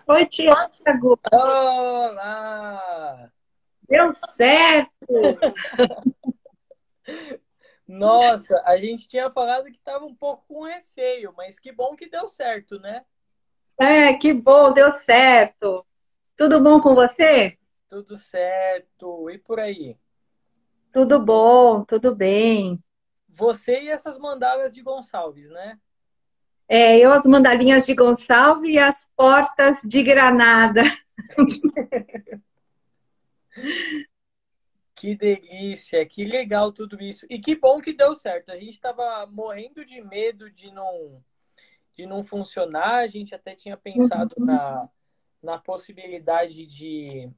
Oi, Tiago. Olá! Deu certo. Nossa, a gente tinha falado que estava um pouco com receio, mas que bom que deu certo, né? É, que bom, deu certo. Tudo bom com você? Tudo certo. E por aí? Tudo bom, tudo bem. Você e essas mandalas de Gonçalves, né? É, eu as mandalinhas de Gonçalves e as portas de Granada. Que delícia, que legal tudo isso. E que bom que deu certo. A gente estava morrendo de medo de não funcionar. A gente até tinha pensado Uhum. na possibilidade de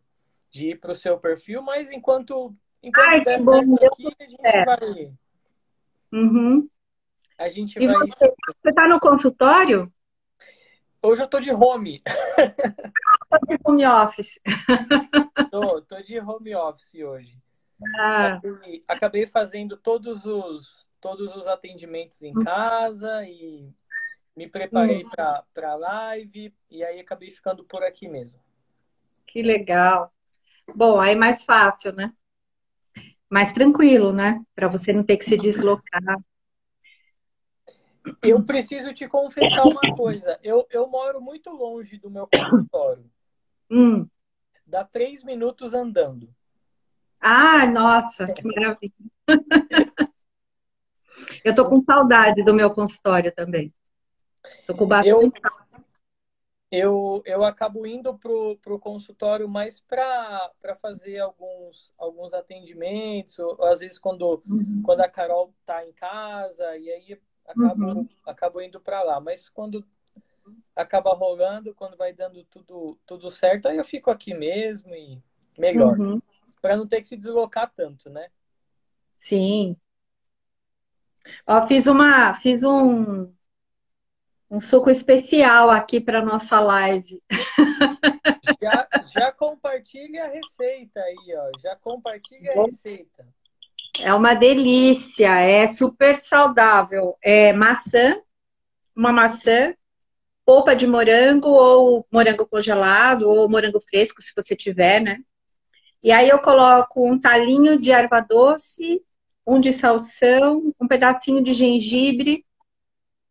ir para o seu perfil, mas enquanto Ai, der que bom, certo deu aqui, a gente certo. vai, Uhum. a gente E vai. você está no consultório? Hoje eu tô de home, Ou de home office? tô de home office hoje. Ah, Acabei fazendo todos os atendimentos em casa e me preparei hum, para live e aí acabei ficando por aqui mesmo. que legal. Bom, aí mais fácil, né? Mais tranquilo, né? Para você não ter que se deslocar. Eu preciso te confessar uma coisa. Eu moro muito longe do meu consultório. Hum. Dá 3 minutos andando. Ah, nossa, que maravilha. Eu tô com saudade do meu consultório também. Tô com Eu, bastante. eu acabo indo pro consultório mais para fazer alguns atendimentos, ou às vezes Uhum, quando a Carol tá em casa, e aí uhum, acabo indo para lá. Mas quando acaba rolando, quando vai dando tudo certo, aí eu fico aqui mesmo e melhor. uhum. Para não ter que se deslocar tanto, né? Sim. Ó, fiz um suco especial aqui para nossa live. Já compartilha a receita aí, ó. Já compartilha a receita. É uma delícia, é super saudável. É uma maçã, polpa de morango ou morango congelado ou morango fresco, se você tiver, né? E aí eu coloco um talinho de erva doce, um de salsão, um pedacinho de gengibre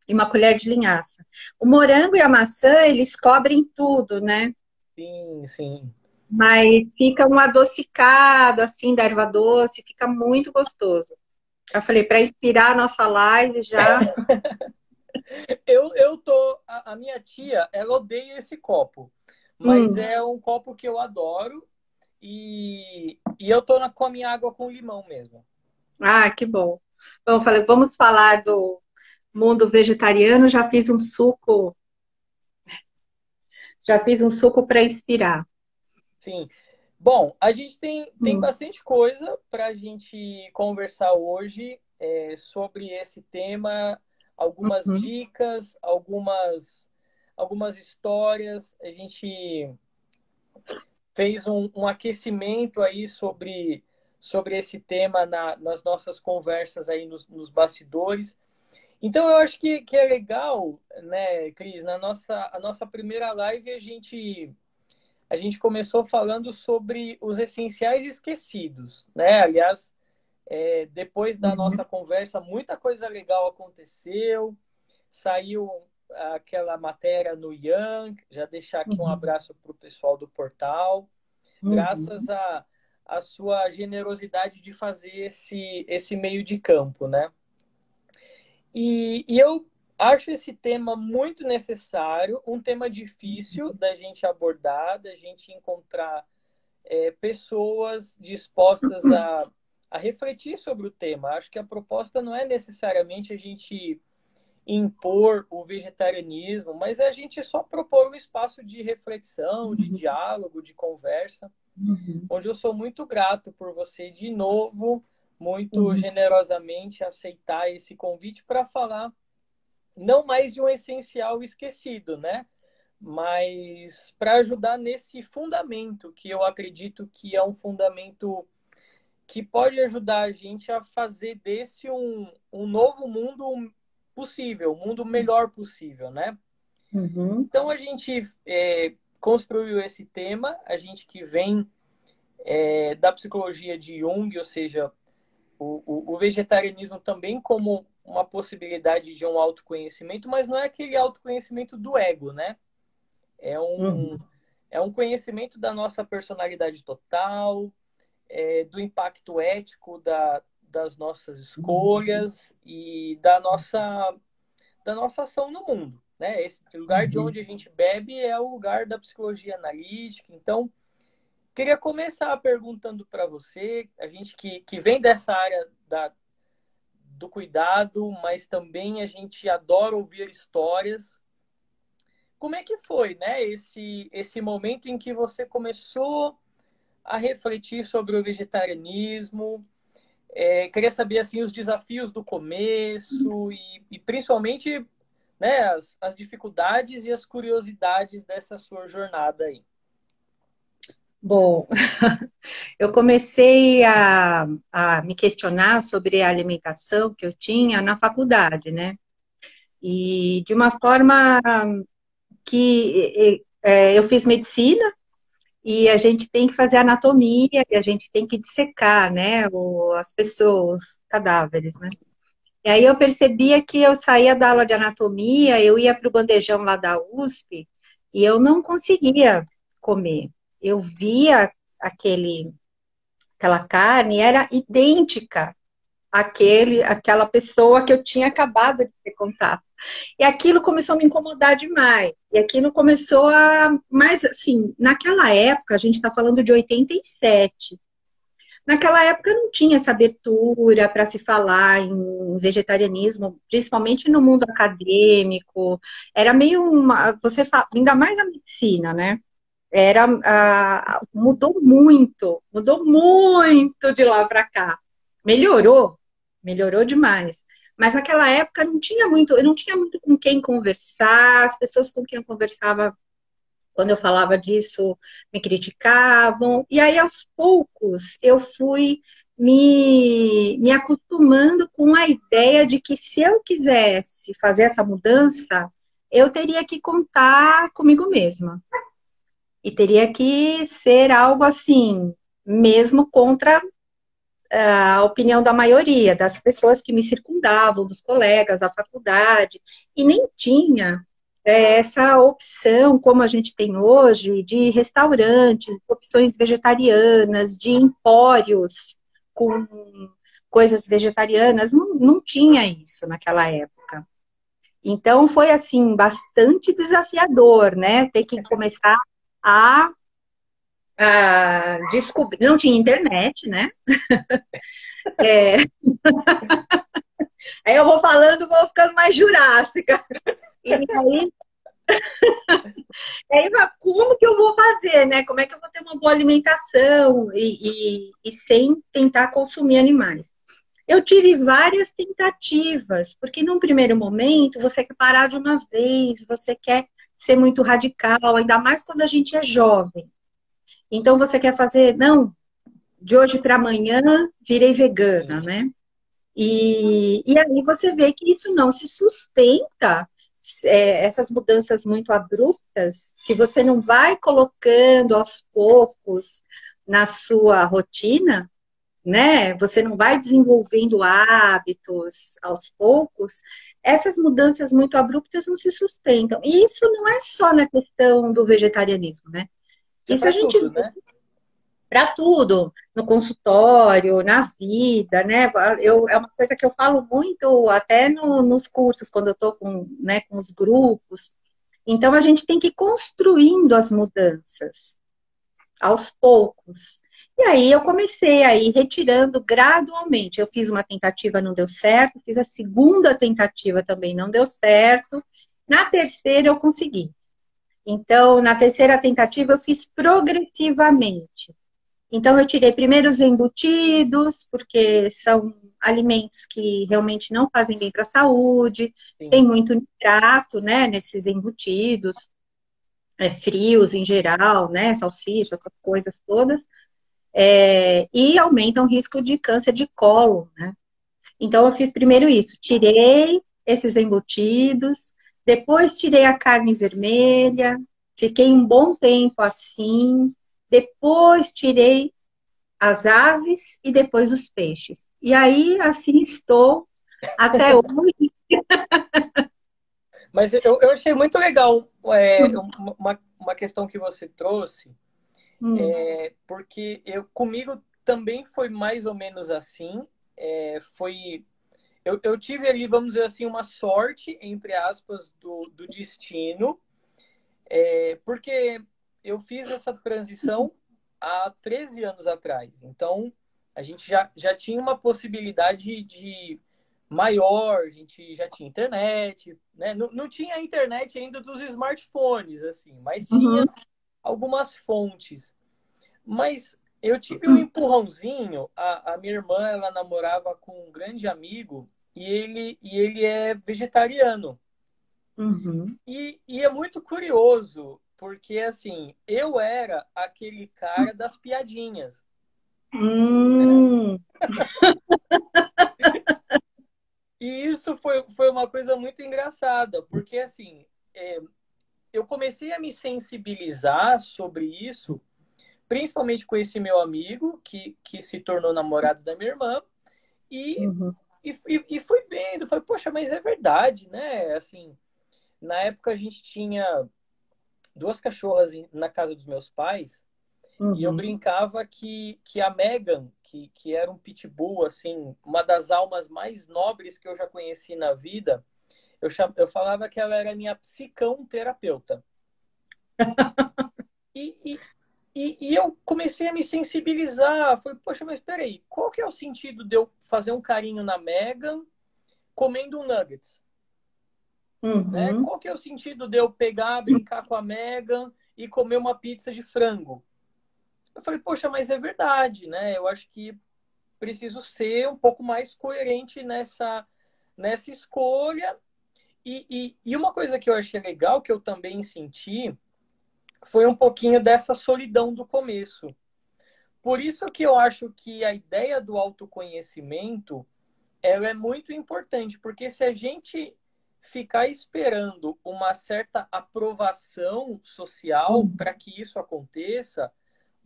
e uma colher de linhaça. O morango e a maçã, eles cobrem tudo, né? Sim, sim. Mas fica um adocicado, assim, da erva doce, fica muito gostoso. Eu falei, para inspirar a nossa live já. A minha tia, ela odeia esse copo, mas Hum, é um copo que eu adoro e eu tô com a minha água com limão mesmo. ah, que bom. Bom, eu falei, vamos falar do mundo vegetariano. Já fiz um suco para inspirar. Sim. Bom, a gente tem Hum, bastante coisa para a gente conversar hoje sobre esse tema, algumas uhum, dicas, algumas histórias. A gente fez um aquecimento aí sobre esse tema nas nossas conversas aí nos bastidores. Então, eu acho que é legal, né, Cris? A nossa primeira live, a gente começou falando sobre os essenciais esquecidos, né? Aliás, depois da uhum, nossa conversa, muita coisa legal aconteceu. Saiu aquela matéria no Young, já deixar aqui um uhum, abraço para o pessoal do portal, graças uhum, à sua generosidade de fazer esse meio de campo, né? E eu acho esse tema muito necessário, um tema difícil da gente abordar, da gente encontrar pessoas dispostas a refletir sobre o tema. Acho que a proposta não é necessariamente a gente impor o vegetarianismo, mas é a gente só propor um espaço de reflexão, de uhum, diálogo, de conversa, uhum, onde eu sou muito grato por você, de novo, muito uhum, generosamente aceitar esse convite para falar não mais de um essencial esquecido, né? Mas para ajudar nesse fundamento, que eu acredito que é um fundamento que pode ajudar a gente a fazer desse um novo mundo possível, um mundo melhor possível, né? uhum. Então a gente construiu esse tema, a gente que vem da psicologia de Jung, ou seja, o vegetarianismo também como uma possibilidade de um autoconhecimento, mas não é aquele autoconhecimento do ego, né? É um, Uhum. é um conhecimento da nossa personalidade total, do impacto ético das nossas escolhas e da nossa ação no mundo, né? Esse lugar de Uhum. onde a gente bebe é o lugar da psicologia analítica. Então, queria começar perguntando para você, a gente que vem dessa área do cuidado, mas também a gente adora ouvir histórias. Como é que foi, né, esse momento em que você começou a refletir sobre o vegetarianismo? Queria saber assim os desafios do começo e principalmente, né, as dificuldades e as curiosidades dessa sua jornada aí. Bom, eu comecei a me questionar sobre a alimentação que eu tinha na faculdade, né? E de uma forma que eu fiz medicina e a gente tem que fazer anatomia e a gente tem que dissecar, né, as pessoas, os cadáveres, né? E aí eu percebia que eu saía da aula de anatomia, eu ia para o bandejão lá da USP e eu não conseguia comer. Eu via aquela carne, era idêntica àquela pessoa que eu tinha acabado de ter contato. E aquilo começou a me incomodar demais. E aquilo começou a. Mas, assim, naquela época, a gente está falando de 87. Naquela época não tinha essa abertura para se falar em vegetarianismo, principalmente no mundo acadêmico. Era meio uma. Você fala, ainda mais a medicina, né? Mudou muito de lá para cá. Melhorou, melhorou demais. Mas naquela época eu não tinha muito com quem conversar, as pessoas com quem eu conversava, quando eu falava disso, me criticavam. E aí, aos poucos, eu fui me acostumando com a ideia de que se eu quisesse fazer essa mudança, eu teria que contar comigo mesma. E teria que ser algo assim, mesmo contra a opinião da maioria, das pessoas que me circundavam, dos colegas da faculdade, e nem tinha essa opção, como a gente tem hoje, de restaurantes, opções vegetarianas, de empórios com coisas vegetarianas, não tinha isso naquela época. Então foi assim bastante desafiador, né? Ter que começar a descobrir, não tinha internet, né? É, aí eu vou falando, vou ficando mais jurássica. E aí, como que eu vou fazer, né? Como é que eu vou ter uma boa alimentação e sem tentar consumir animais? Eu tive várias tentativas, porque num primeiro momento você quer parar de uma vez, você quer ser muito radical, ainda mais quando a gente é jovem. Então você quer fazer, não, de hoje para amanhã virei vegana, Sim. né? E aí você vê que isso não se sustenta, essas mudanças muito abruptas, que você não vai colocando aos poucos na sua rotina, né? Você não vai desenvolvendo hábitos aos poucos, essas mudanças muito abruptas não se sustentam. E isso não é só na questão do vegetarianismo, né? Isso é Isso a para gente tudo, né? para tudo, no consultório, na vida, né? É uma coisa que eu falo muito até nos cursos, quando eu estou com, né, com os grupos. Então, a gente tem que ir construindo as mudanças aos poucos. E aí eu comecei a ir retirando gradualmente. Eu fiz uma tentativa, não deu certo, fiz a segunda tentativa também não deu certo. Na terceira eu consegui. Então, na terceira tentativa eu fiz progressivamente. Então, eu tirei primeiro os embutidos, porque são alimentos que realmente não fazem bem para a saúde, tem Sim. muito nitrato, né, nesses embutidos, frios em geral, né, salsicha, essas coisas todas, e aumentam o risco de câncer de colo, né. Então, eu fiz primeiro isso, tirei esses embutidos, depois tirei a carne vermelha, Fiquei um bom tempo assim, depois tirei as aves e depois os peixes. E aí, assim estou até hoje. Mas eu achei muito legal uma questão que você trouxe, Hum, porque comigo também foi mais ou menos assim. Foi eu tive ali, vamos dizer assim, uma sorte, entre aspas, do destino, porque eu fiz essa transição há 13 anos atrás. Então, a gente já tinha uma possibilidade de maior, a gente já tinha internet, né? Não tinha a internet ainda dos smartphones, assim, mas tinha uhum, algumas fontes. Mas eu tive um empurrãozinho. A minha irmã, ela namorava com um grande amigo e ele é vegetariano. uhum. E é muito curioso, porque assim, eu era aquele cara das piadinhas. Hum, E isso foi uma coisa muito engraçada, porque assim, é, eu comecei a me sensibilizar sobre isso, principalmente com esse meu amigo, que se tornou namorado da minha irmã, e, uhum, e fui vendo, falei, poxa, mas é verdade, né? Assim, na época a gente tinha duas cachorras na casa dos meus pais, e eu uhum. brincava que a Megan, que era um pitbull, assim, uma das almas mais nobres que eu já conheci na vida, eu falava que ela era minha psicão terapeuta. E, e, e eu comecei a me sensibilizar. Falei, poxa, mas peraí, qual que é o sentido de eu fazer um carinho na Megan comendo um nuggets? Né? Uhum, Qual que é o sentido de eu pegar, brincar com a Megan e comer uma pizza de frango? Eu falei, poxa, mas é verdade, né? Eu acho que preciso ser um pouco mais coerente nessa escolha. E uma coisa que eu achei legal, que eu também senti, foi um pouquinho dessa solidão do começo. Por isso que eu acho que a ideia do autoconhecimento, ela é muito importante, porque se a gente ficar esperando uma certa aprovação social uhum, para que isso aconteça,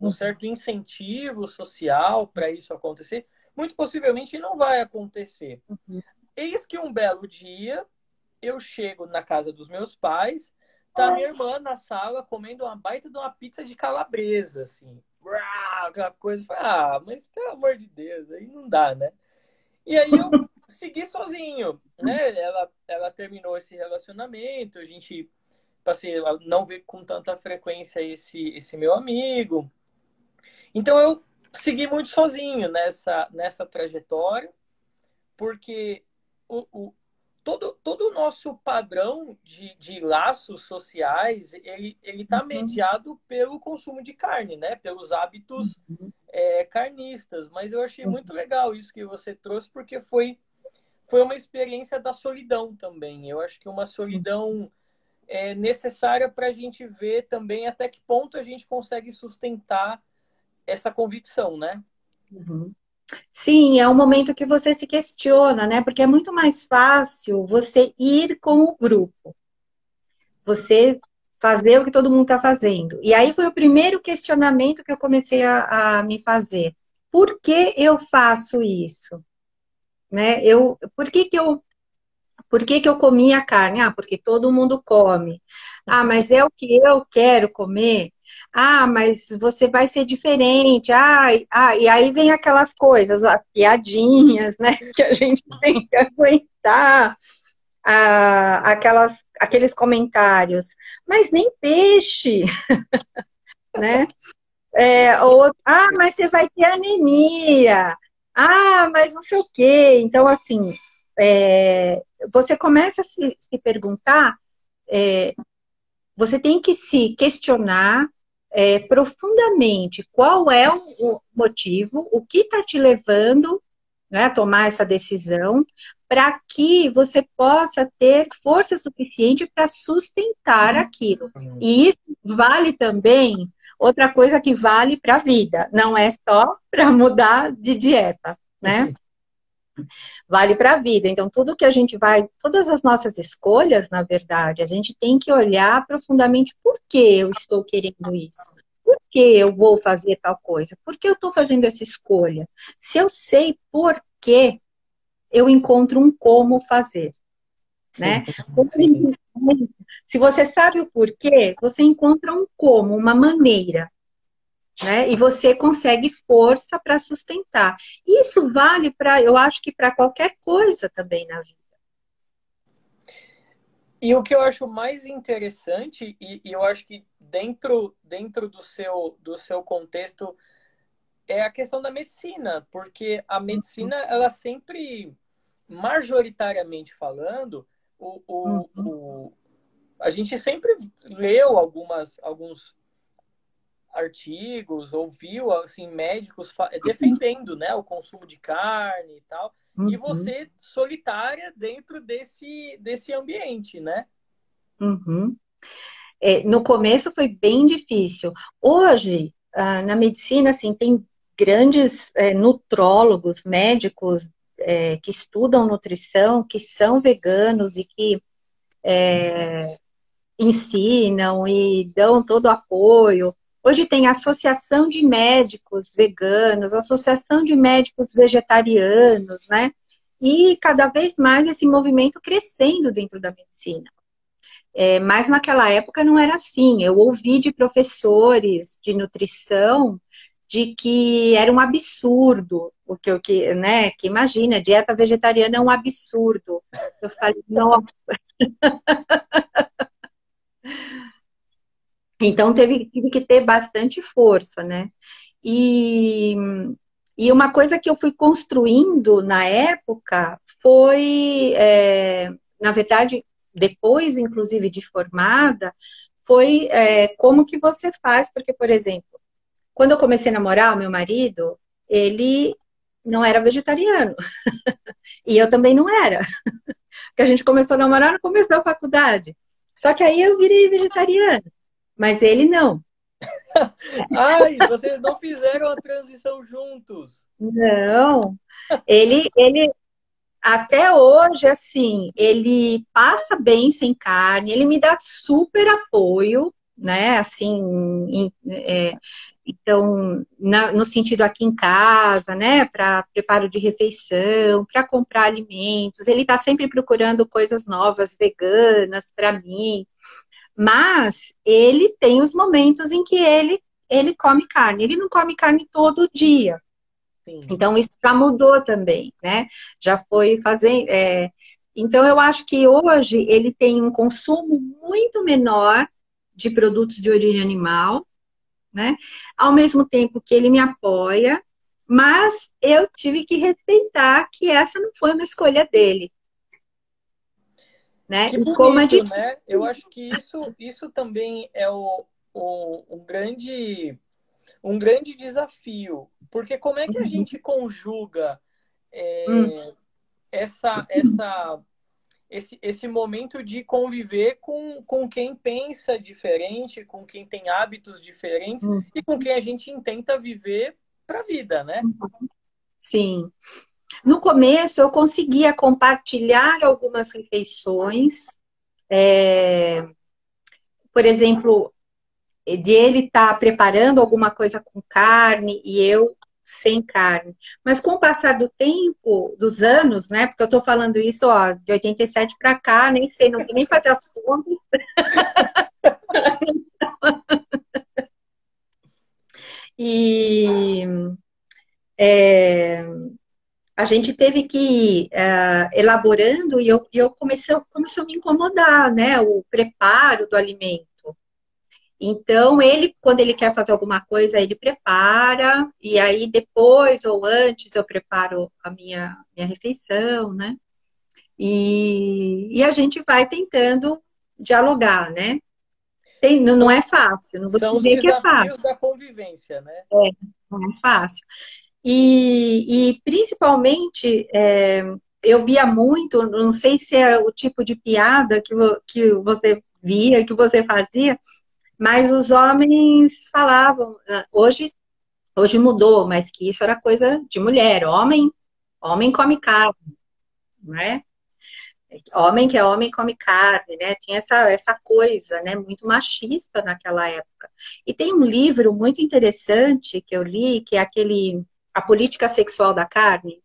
um uhum. certo incentivo social para isso acontecer, muito possivelmente não vai acontecer. Eis que um belo dia eu chego na casa dos meus pais, tá minha irmã na sala comendo uma baita de uma pizza de calabresa, assim. Uau, aquela coisa. Mas pelo amor de Deus, aí não dá, né? E aí eu segui sozinho, né? Ela terminou esse relacionamento, a gente passei a não ver com tanta frequência esse meu amigo. Então eu segui muito sozinho nessa trajetória, porque o, o, todo o nosso padrão de laços sociais, ele está Uhum, mediado pelo consumo de carne, né? Pelos hábitos carnistas. Mas eu achei muito uhum, legal isso que você trouxe, porque foi uma experiência da solidão também. Eu acho que uma solidão é necessária para a gente ver também até que ponto a gente consegue sustentar essa convicção, né? uhum. Sim, é um momento que você se questiona, né? Porque é muito mais fácil você ir com o grupo, você fazer o que todo mundo está fazendo. E aí foi o primeiro questionamento que eu comecei a me fazer. Por que eu faço isso? Né? Por que que eu comi a carne? Ah, porque todo mundo come. Ah, mas é o que eu quero comer. Ah, mas você vai ser diferente. E aí vem aquelas coisas, as piadinhas, né? Que a gente tem que aguentar, aqueles comentários. Mas nem peixe, né? Mas você vai ter anemia. Ah, mas não sei o quê. Então, assim, você começa a se perguntar, é, você tem que se questionar profundamente qual é o motivo, o que está te levando, né, a tomar essa decisão, para que você possa ter força suficiente para sustentar aquilo. E isso vale também, outra coisa que vale para a vida, não é só para mudar de dieta, né? Vale para a vida. Então, tudo que a gente vai, todas as nossas escolhas, na verdade, a gente tem que olhar profundamente por que eu estou querendo isso. Por que eu vou fazer tal coisa? Por que eu estou fazendo essa escolha? Se eu sei por que, eu encontro um como fazer, né? Sim. Se você sabe o porquê, você encontra um como, uma maneira, né? E você consegue força para sustentar. Isso vale para, eu acho que para qualquer coisa também na vida. E o que eu acho mais interessante, e eu acho que dentro do seu contexto, é a questão da medicina, porque a medicina, ela sempre, majoritariamente falando, Uhum, a gente sempre leu alguns artigos, ouviu assim, médicos defendendo, né, o consumo de carne e tal, e uhum, você solitária dentro desse ambiente, né? uhum. No começo foi bem difícil. Hoje, na medicina, assim, tem grandes nutrólogos, médicos que estudam nutrição, que são veganos e que ensinam e dão todo o apoio. Hoje tem associação de médicos veganos, associação de médicos vegetarianos, né? E cada vez mais esse movimento crescendo dentro da medicina. Mas naquela época não era assim. Eu ouvi de professores de nutrição de que era um absurdo né? Que imagina, dieta vegetariana é um absurdo. Eu falei, não. Então tive que ter bastante força, né? E, e uma coisa que eu fui construindo na época foi, na verdade, depois, inclusive, de formada, foi como que você faz, porque, por exemplo, quando eu comecei a namorar o meu marido, ele não era vegetariano, e eu também não era, porque a gente começou a namorar no começo da faculdade. Só que aí eu virei vegetariana, mas ele não. Ai, vocês não fizeram a transição juntos. Não, ele até hoje, assim, ele passa bem sem carne, ele me dá super apoio, né? Assim, então, no sentido aqui em casa, né? Para preparo de refeição, para comprar alimentos, ele está sempre procurando coisas novas, veganas, para mim. Mas ele tem os momentos em que ele come carne. Ele não come carne todo dia. Sim. Então, isso já mudou também, né? Já foi fazer. Então, eu acho que hoje ele tem um consumo muito menor de produtos de origem animal, né? Ao mesmo tempo que ele me apoia, mas eu tive que respeitar que essa não foi uma escolha dele, né? Que E como é bonito, difícil. né? Eu acho que isso também é um grande desafio. Porque como é que a gente conjuga Hum, é, essa esse momento de conviver com quem pensa diferente, com quem tem hábitos diferentes hum, e com quem a gente intenta viver para a vida, né? sim. No começo, eu conseguia compartilhar algumas refeições. Por exemplo, de ele estar preparando alguma coisa com carne e eu sem carne. Mas com o passar do tempo, dos anos, né? Porque eu estou falando isso, ó, de 87 para cá, nem sei, não vou nem fazer as contas. E a gente teve que ir elaborando e eu começou a me incomodar, né? O preparo do alimento. Então, ele, quando ele quer fazer alguma coisa, ele prepara, e aí depois ou antes eu preparo a minha refeição, né? E a gente vai tentando dialogar, né? Não São, é fácil, não vou são os dizer que é fácil, desafios da convivência, né? não é fácil. E principalmente, eu via muito, não sei se é o tipo de piada que você via, que você fazia, mas os homens falavam, hoje mudou, mas que isso era coisa de mulher. Homem Homem come carne, não é? Homem que é homem come carne, né? Tinha essa coisa, né? Muito machista naquela época. E tem um livro muito interessante que eu li, que é aquele A Política Sexual da Carne.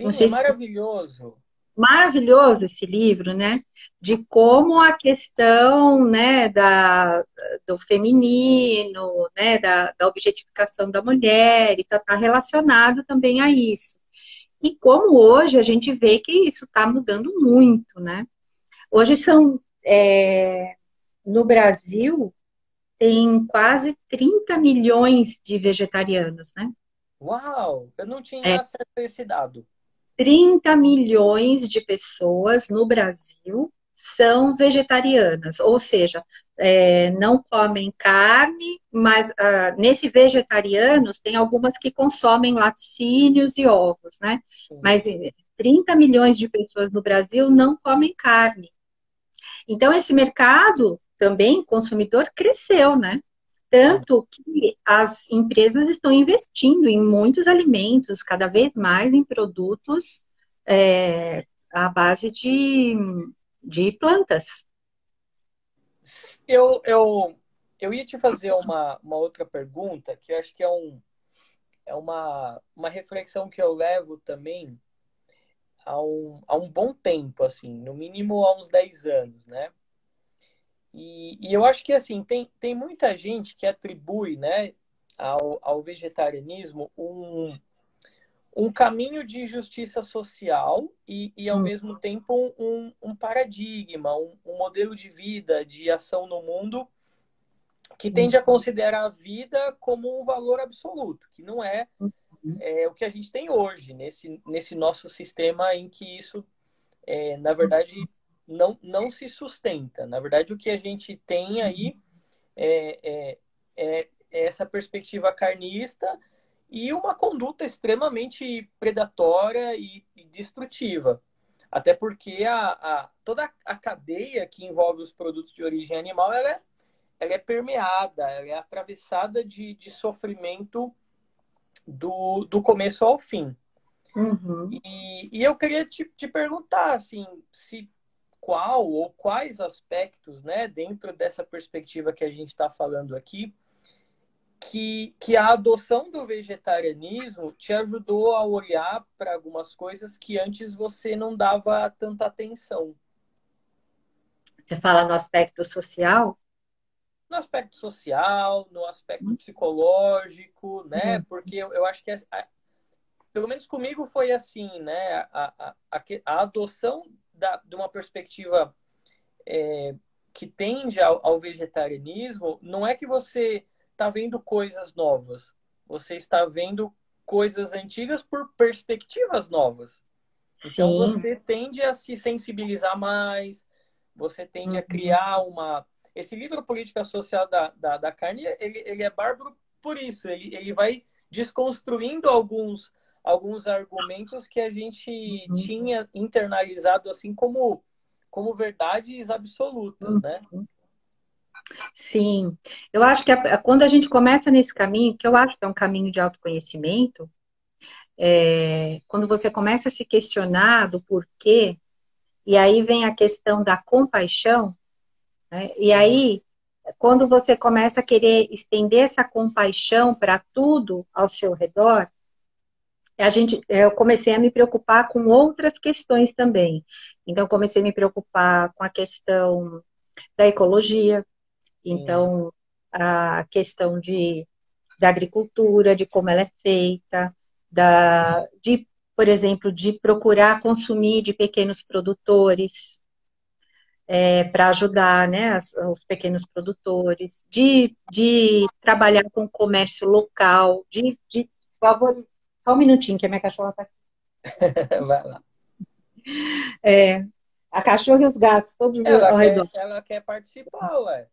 Não Sim, é sei se maravilhoso. maravilhoso esse livro, né? De como a questão, né, do feminino, né, da objetificação da mulher, e tá relacionado também a isso. E como hoje a gente vê que isso está mudando muito, né? Hoje no Brasil, tem quase 30 milhões de vegetarianos, né? Uau, eu não tinha É, acesso a esse dado. 30 milhões de pessoas no Brasil são vegetarianas, ou seja, não comem carne, mas nesse vegetarianos tem algumas que consomem laticínios e ovos, né? Sim. Mas 30 milhões de pessoas no Brasil não comem carne. Então, esse mercado também, consumidor, cresceu, né? Ah, Tanto que as empresas estão investindo em muitos alimentos, cada vez mais em produtos à base de plantas. Eu, eu, eu ia te fazer uma outra pergunta, que eu acho que é uma reflexão que eu levo também há um bom tempo, assim, no mínimo há uns 10 anos, né? E eu acho que, assim, tem muita gente que atribui, né, ao vegetarianismo um caminho de justiça social e ao Hum, mesmo tempo, um paradigma, um modelo de vida, de ação no mundo que tende a considerar a vida como um valor absoluto, que não é o que a gente tem hoje, nesse nosso sistema em que isso, na verdade, não se sustenta. Na verdade, o que a gente tem aí é, é essa perspectiva carnista e uma conduta extremamente predatória e destrutiva. Até porque toda a cadeia que envolve os produtos de origem animal ela é permeada, ela é atravessada de sofrimento do começo ao fim. uhum. E eu queria te perguntar, assim, se qual ou quais aspectos, né, dentro dessa perspectiva que a gente está falando aqui, que a adoção do vegetarianismo te ajudou a olhar para algumas coisas que antes você não dava tanta atenção. Você fala no aspecto social? No aspecto social, no aspecto psicológico, né? Hum, Porque eu acho que pelo menos comigo foi assim, né? A adoção de uma perspectiva que tende ao vegetarianismo não é que você está vendo coisas novas, você está vendo coisas antigas por perspectivas novas. Então sim. você tende a se sensibilizar mais, você tende a Uhum, criar uma. Esse livro Política Social da Carne, ele é bárbaro por isso. Ele vai desconstruindo alguns argumentos que a gente uhum, tinha internalizado assim como verdades absolutas, né? uhum. Sim. Eu acho que quando a gente começa nesse caminho, que eu acho que é um caminho de autoconhecimento, quando você começa a se questionar do porquê, e aí vem a questão da compaixão, né? E Sim, aí, quando você começa a querer estender essa compaixão para tudo ao seu redor, eu comecei a me preocupar com outras questões também. Então, comecei a me preocupar com a questão da ecologia, sim. então, a questão da agricultura, de como ela é feita, por exemplo, de procurar consumir de pequenos produtores, para ajudar, né, os pequenos produtores, de trabalhar com comércio local, de favorizar. Só um minutinho, que a minha cachorra está aqui. Vai lá. A cachorra e os gatos, todos Ela ao redor. quer participar, ué.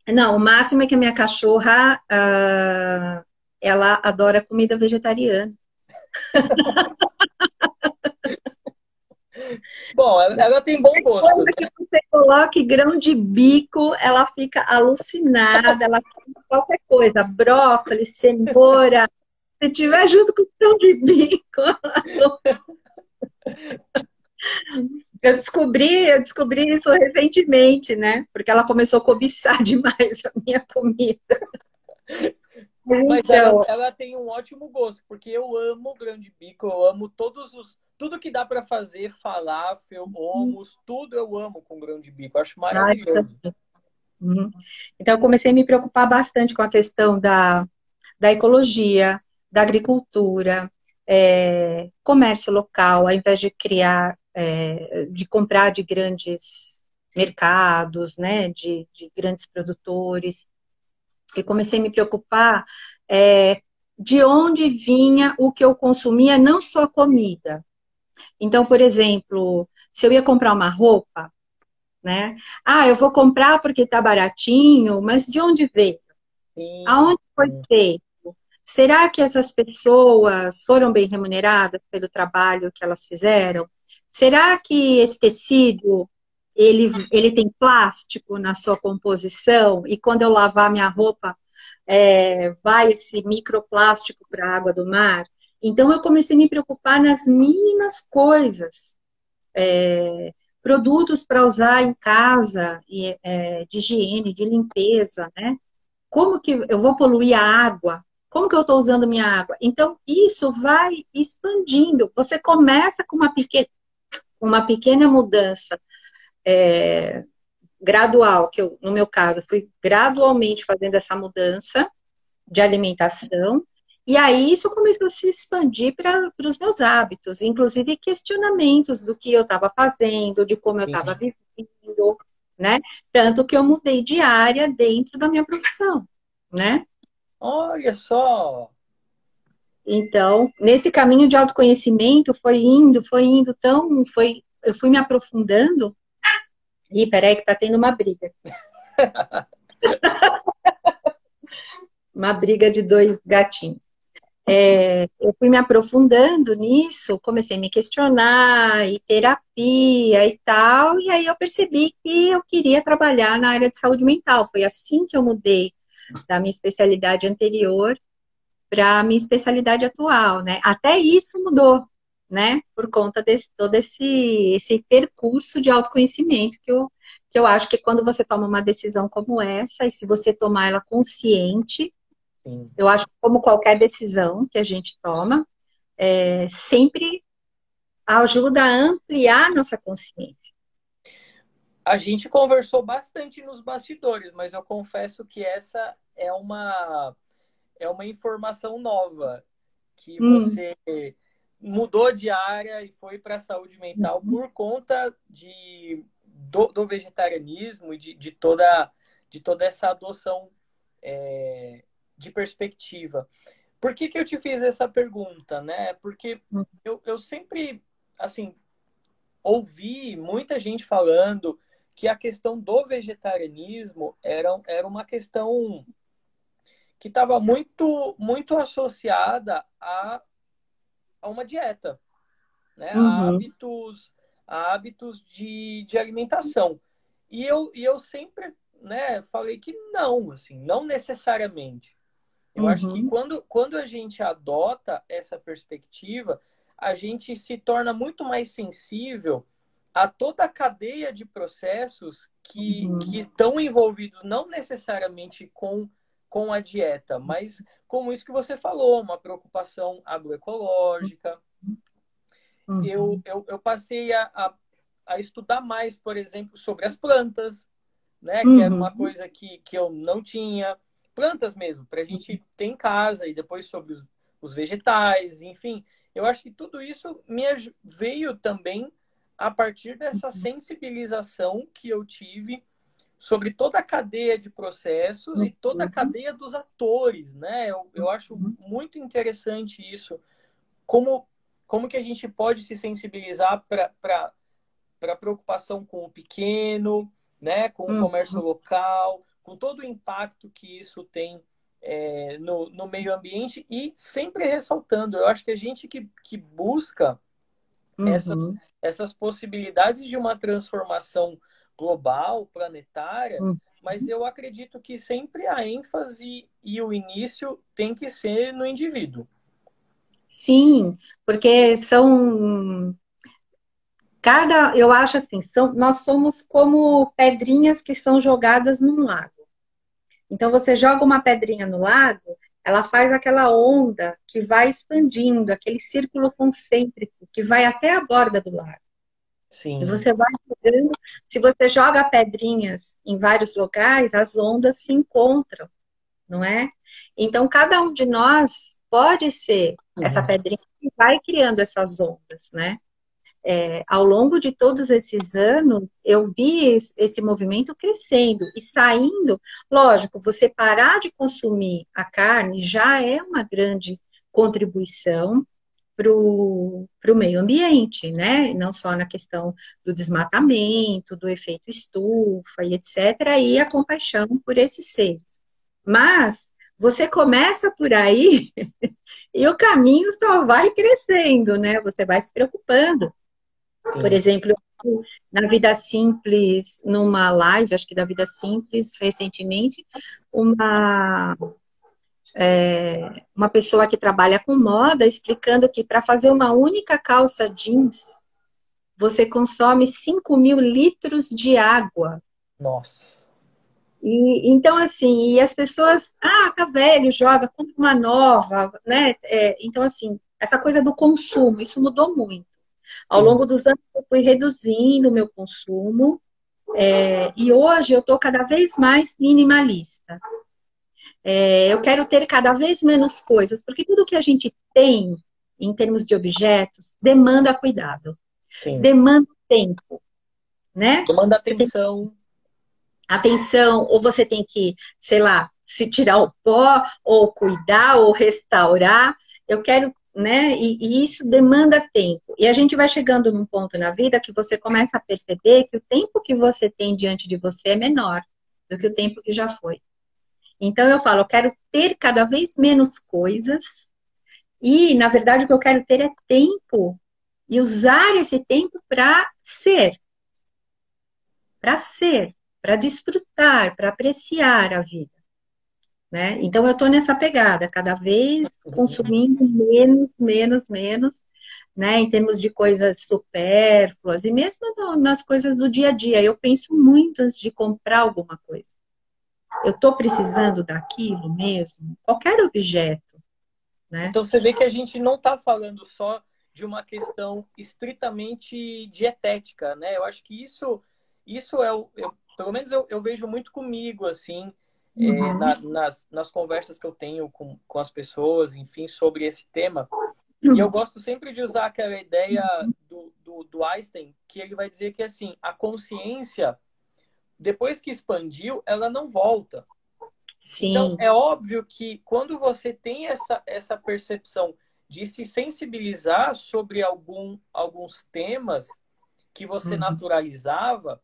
Não, o máximo é que a minha cachorra, ela adora comida vegetariana. Bom, ela tem bom gosto, Coisa né? que você coloque grão de bico, ela fica alucinada, ela come qualquer coisa, brócolis, cenoura. Se tiver junto com o grão de bico. Eu descobri isso recentemente, né? Porque ela começou a cobiçar demais a minha comida. Mas Então, ela tem um ótimo gosto, porque eu amo grão de bico, eu amo tudo que dá para fazer, falafel, hummus, tudo eu amo com grão de bico, eu acho ai, maravilhoso. uhum. Então, eu comecei a me preocupar bastante com a questão da ecologia, da agricultura, comércio local, ao invés de criar, de comprar de grandes mercados, né, de grandes produtores. E comecei a me preocupar de onde vinha o que eu consumia, não só comida. Então, por exemplo, se eu ia comprar uma roupa, né? Ah, eu vou comprar porque está baratinho, mas de onde veio? Sim, Aonde foi sim. feito? Será que essas pessoas foram bem remuneradas pelo trabalho que elas fizeram? Será que esse tecido ele tem plástico na sua composição e quando eu lavar minha roupa vai esse microplástico para a água do mar? Então eu comecei a me preocupar nas mínimas coisas, produtos para usar em casa, de higiene, de limpeza, né? Como que eu vou poluir a água? Como que eu estou usando minha água? Então, isso vai expandindo. Você começa com uma pequena mudança gradual, que eu, no meu caso, fui gradualmente fazendo essa mudança de alimentação, e aí isso começou a se expandir para os meus hábitos, inclusive questionamentos do que eu estava fazendo, de como eu estava Sim. vivendo, né? Tanto que eu mudei de área dentro da minha profissão, né? Olha só, Então, nesse caminho de autoconhecimento, foi indo eu fui me aprofundando. Ih, peraí que tá tendo uma briga de dois gatinhos. Eu fui me aprofundando nisso, comecei a me questionar, e terapia e tal, e aí eu percebi que eu queria trabalhar na área de saúde mental. Foi assim que eu mudei da minha especialidade anterior para a minha especialidade atual, né? Até isso mudou, né? Por conta desse todo esse percurso de autoconhecimento que eu acho que quando você toma uma decisão como essa, e se você tomar ela consciente, sim. eu acho que como qualquer decisão que a gente toma, sempre ajuda a ampliar nossa consciência. A gente conversou bastante nos bastidores, mas eu confesso que essa é uma informação nova, que Hum, você mudou de área e foi para a saúde mental uhum, por conta do vegetarianismo e de toda essa adoção de perspectiva. Por que eu te fiz essa pergunta, né? Porque eu sempre, assim, ouvi muita gente falando que a questão do vegetarianismo era uma questão que estava muito, muito associada a uma dieta, né? A uhum, hábitos de alimentação. E eu sempre, né, falei que não, assim, não necessariamente. Eu acho que uhum, quando a gente adota essa perspectiva, a gente se torna muito mais sensível a toda a cadeia de processos que uhum, estão envolvidos não necessariamente com a dieta, mas com isso que você falou, uma preocupação agroecológica. Eu, uhum, eu, eu passei a estudar mais, por exemplo, sobre as plantas, né? Que era uma uhum, coisa que eu não tinha. Plantas mesmo, para a gente ter em casa, e depois sobre os vegetais, enfim. Eu acho que tudo isso veio também a partir dessa sensibilização que eu tive sobre toda a cadeia de processos e toda a uhum, cadeia dos atores, né? Eu acho uhum, muito interessante isso. Como, como que a gente pode se sensibilizar para a preocupação com o pequeno, né, com o comércio uhum, local, com todo o impacto que isso tem no meio ambiente e sempre ressaltando, eu acho que a gente que busca essas, uhum, essas possibilidades de uma transformação global, planetária, uhum. mas eu acredito que sempre a ênfase e o início tem que ser no indivíduo. Sim, porque são eu acho assim, nós somos como pedrinhas que são jogadas num lago. Então você joga uma pedrinha no lago, ela faz aquela onda que vai expandindo, aquele círculo concêntrico que vai até a borda do lago. E Sim. você vai jogando, se você joga pedrinhas em vários locais, as ondas se encontram, não é? Então cada um de nós pode ser essa Uhum. pedrinha que vai criando essas ondas, né? Ao longo de todos esses anos, eu vi esse movimento crescendo e saindo. Lógico, você parar de consumir a carne já é uma grande contribuição para o meio ambiente, né? Não só na questão do desmatamento, do efeito estufa e etc., e a compaixão por esses seres. Mas você começa por aí e o caminho só vai crescendo, né? Você vai se preocupando. Por Sim. exemplo, na Vida Simples, numa live, acho que da Vida Simples, recentemente, uma, uma pessoa que trabalha com moda explicando que para fazer uma única calça jeans, você consome 5.000 litros de água. Nossa. Então, assim, e as pessoas, tá velho, joga, compra uma nova, né? Então, assim, essa coisa do consumo, isso mudou muito. Ao Sim. longo dos anos, eu fui reduzindo o meu consumo, e hoje eu estou cada vez mais minimalista. Eu quero ter cada vez menos coisas, porque tudo que a gente tem, em termos de objetos, demanda cuidado, Sim. demanda tempo, né? Demanda Você tem atenção. atenção, ou você tem que, sei lá, se tirar o pó, ou cuidar, ou restaurar. Eu quero, né? E isso demanda tempo. E a gente vai chegando num ponto na vida que você começa a perceber que o tempo que você tem diante de você é menor do que o tempo que já foi. Então eu falo, eu quero ter cada vez menos coisas, e na verdade o que eu quero ter é tempo, e usar esse tempo para ser, para desfrutar, para apreciar a vida. Né? Então, eu estou nessa pegada, cada vez consumindo menos, menos, menos, né? Em termos de coisas supérfluas, e mesmo nas coisas do dia a dia. Eu penso muito antes de comprar alguma coisa. Eu estou precisando daquilo mesmo? Qualquer objeto, né? Então você vê que a gente não está falando só de uma questão estritamente dietética, né? Eu acho que isso é pelo menos eu vejo muito comigo, assim, Uhum. nas conversas que eu tenho com as pessoas, enfim, sobre esse tema. E eu gosto sempre de usar aquela ideia do Einstein, que ele vai dizer que, assim, a consciência, depois que expandiu, ela não volta. Então, Sim. é óbvio que quando você tem essa percepção de se sensibilizar sobre alguns temas que você Uhum. naturalizava,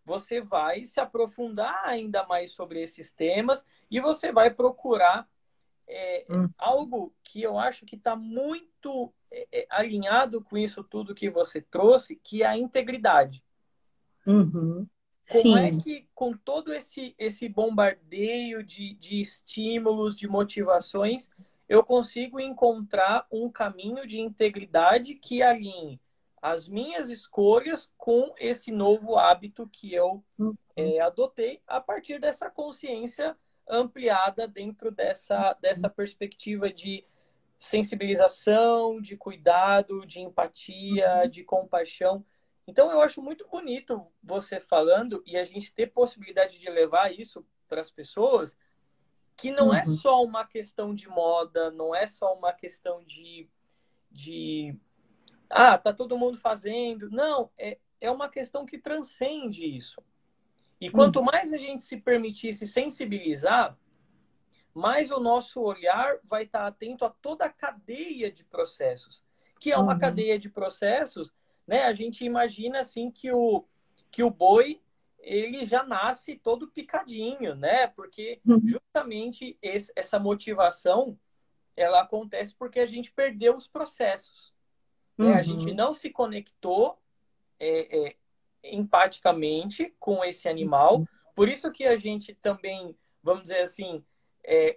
você vai se aprofundar ainda mais sobre esses temas e você vai procurar Uhum. algo que eu acho que está muito alinhado com isso tudo que você trouxe, que é a integridade. Uhum. Como é Sim. que, com todo esse bombardeio de estímulos, de motivações, eu consigo encontrar um caminho de integridade que alinhe as minhas escolhas com esse novo hábito que eu Uhum. adotei a partir dessa consciência ampliada dentro dessa perspectiva de sensibilização, de cuidado, de empatia, Uhum. de compaixão. Então, eu acho muito bonito você falando e a gente ter possibilidade de levar isso para as pessoas, que não é Uhum. só uma questão de moda, não é só uma questão de tá todo mundo fazendo. Não, é uma questão que transcende isso. E quanto Uhum. mais a gente se permitir se sensibilizar, mais o nosso olhar vai estar atento a toda a cadeia de processos, que é uma Uhum. cadeia de processos, né? A gente imagina assim que o boi ele já nasce todo picadinho, né? Porque Uhum. justamente essa motivação ela acontece porque a gente perdeu os processos, né? A gente Uhum. não se conectou é, é, empaticamente com esse animal. Por isso que a gente também, vamos dizer assim,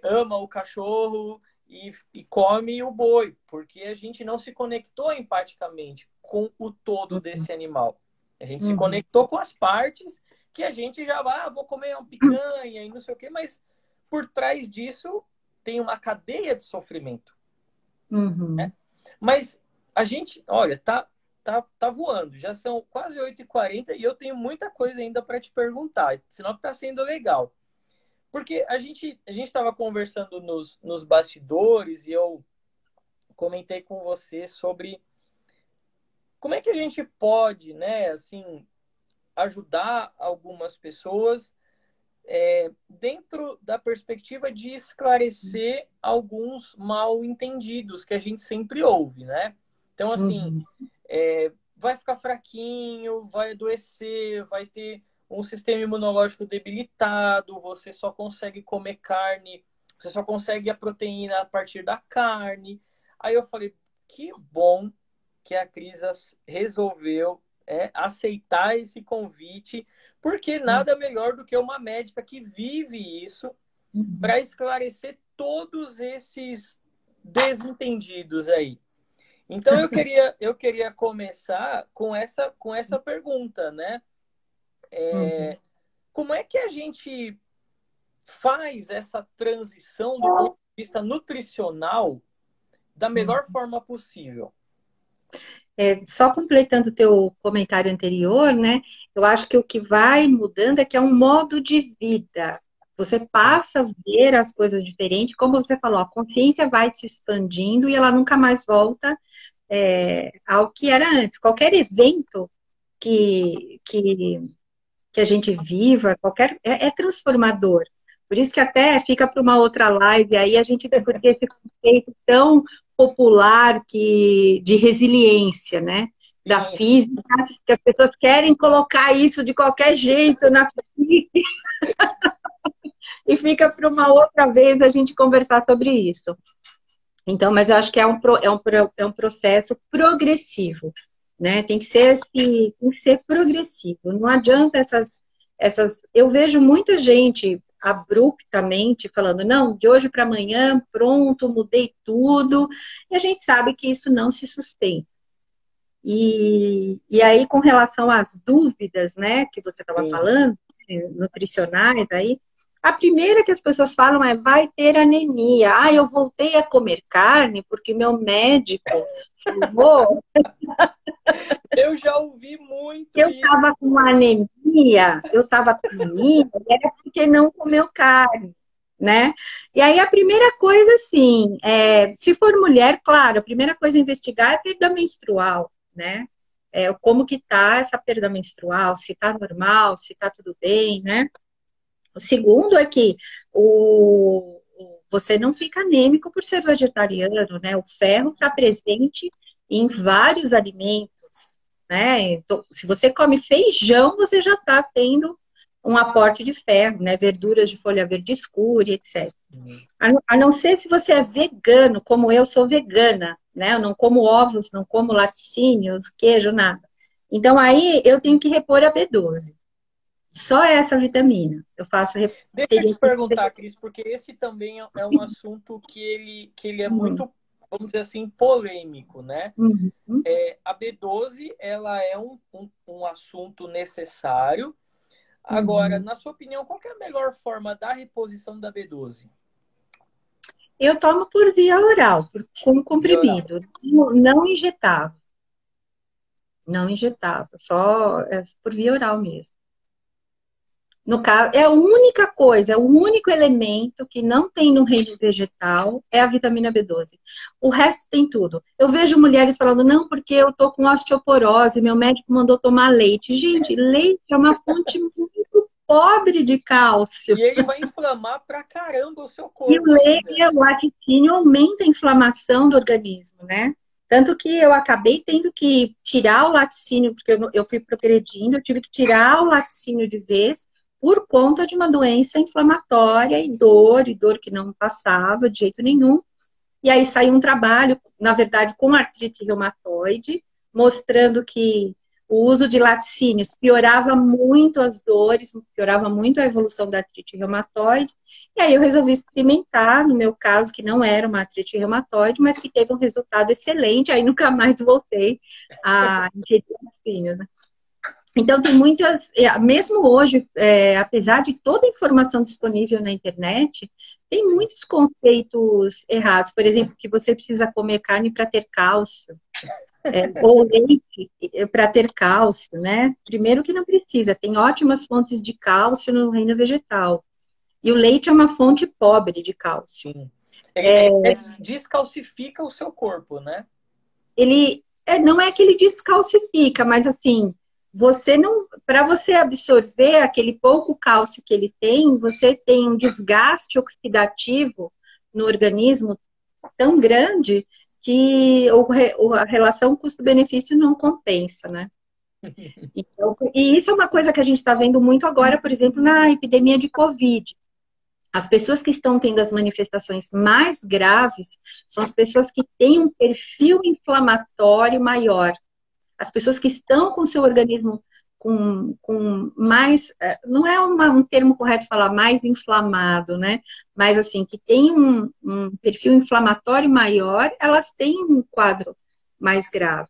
ama o cachorro e come o boi, porque a gente não se conectou empaticamente com o todo desse animal. A gente se conectou com as partes que a gente já vai, vou comer uma picanha e não sei o quê, mas por trás disso tem uma cadeia de sofrimento. Né? Mas a gente, olha, tá voando, já são quase 8h40 e eu tenho muita coisa ainda para te perguntar, senão tá sendo legal. Porque a gente estava conversando nos bastidores e eu comentei com você sobre como é que a gente pode, né, assim, ajudar algumas pessoas dentro da perspectiva de esclarecer alguns mal entendidos que a gente sempre ouve, né? Então, assim, vai ficar fraquinho, vai adoecer, vai ter um sistema imunológico debilitado, você só consegue comer carne, você só consegue a proteína a partir da carne. Aí eu falei, que bom que a Cris resolveu aceitar esse convite, porque nada melhor do que uma médica que vive isso para esclarecer todos esses desentendidos aí. Então eu queria começar com essa pergunta, né? Como é que a gente faz essa transição do ponto de vista nutricional da melhor forma possível? Só completando o teu comentário anterior, né? Eu acho que o que vai mudando é que é um modo de vida. Você passa a ver as coisas diferentes, como você falou, a consciência vai se expandindo e ela nunca mais volta ao que era antes. Qualquer evento que a gente viva, é transformador. Por isso que até fica para uma outra live aí a gente discutir esse conceito tão popular de resiliência, né? Da física, que as pessoas querem colocar isso de qualquer jeito na física. E fica para uma outra vez a gente conversar sobre isso. Então, mas eu acho que é um processo progressivo, né? Tem que ser progressivo. Não adianta essas. Eu vejo muita gente abruptamente falando, não, de hoje para amanhã, pronto, mudei tudo. E a gente sabe que isso não se sustenta. E aí, com relação às dúvidas, né, que você estava falando, nutricionais aí, a primeira que as pessoas falam é, vai ter anemia. Ah, eu voltei a comer carne porque meu médico falou. Eu já ouvi muito eu estava com anemia, e era porque não comeu carne, né? E aí a primeira coisa, assim, se for mulher, claro, a primeira coisa a investigar é perda menstrual, né? Como que tá essa perda menstrual, se tá normal, se tá tudo bem, né? O segundo é que você não fica anêmico por ser vegetariano, né? O ferro está presente em vários alimentos, né? Então, se você come feijão, você já está tendo um aporte de ferro, né? Verduras de folha verde escura, etc. A não ser se você é vegano, como eu sou vegana, né? Eu não como ovos, não como laticínios, queijo, nada. Então, aí eu tenho que repor a B12. Só essa vitamina. Eu faço. Deixa eu te perguntar, Cris, porque esse também é um assunto que ele é muito, vamos dizer assim, polêmico, né? A B12, ela é um assunto necessário. Agora, na sua opinião, qual que é a melhor forma da reposição da B12? Eu tomo por via oral, como comprimido, não injetável. Não injetável, só por via oral mesmo. No caso, é a única coisa, é o único elemento que não tem no reino vegetal é a vitamina B12. O resto tem tudo. Eu vejo mulheres falando, não, porque eu tô com osteoporose, meu médico mandou tomar leite. Gente, leite é uma fonte muito pobre de cálcio. E ele vai inflamar pra caramba o seu corpo. E o leite, o laticínio aumenta a inflamação do organismo, né? Tanto que eu acabei tendo que tirar o laticínio, porque eu fui progredindo, eu tive que tirar o laticínio de vez, por conta de uma doença inflamatória e dor que não passava de jeito nenhum. E aí saiu um trabalho, na verdade, com artrite reumatoide, mostrando que o uso de laticínios piorava muito as dores, piorava muito a evolução da artrite reumatoide. E aí eu resolvi experimentar, no meu caso, que não era uma artrite reumatoide, mas que teve um resultado excelente. Aí nunca mais voltei a ingerir laticínios, né? Então, tem muitas, mesmo hoje, apesar de toda a informação disponível na internet, tem muitos conceitos errados. Por exemplo, que você precisa comer carne para ter cálcio, ou leite para ter cálcio, né? Primeiro que não precisa, tem ótimas fontes de cálcio no reino vegetal. E o leite é uma fonte pobre de cálcio. Sim. Ele descalcifica o seu corpo, né? Ele, não é que ele descalcifica, mas assim, você não, para você absorver aquele pouco cálcio que ele tem, você tem um desgaste oxidativo no organismo tão grande que a relação custo-benefício não compensa, né? Então, e isso é uma coisa que a gente está vendo muito agora, por exemplo, na epidemia de Covid. As pessoas que estão tendo as manifestações mais graves são as pessoas que têm um perfil inflamatório maior. As pessoas que estão com seu organismo com mais, não é um termo correto falar mais inflamado, né? Mas assim, que tem um perfil inflamatório maior, elas têm um quadro mais grave,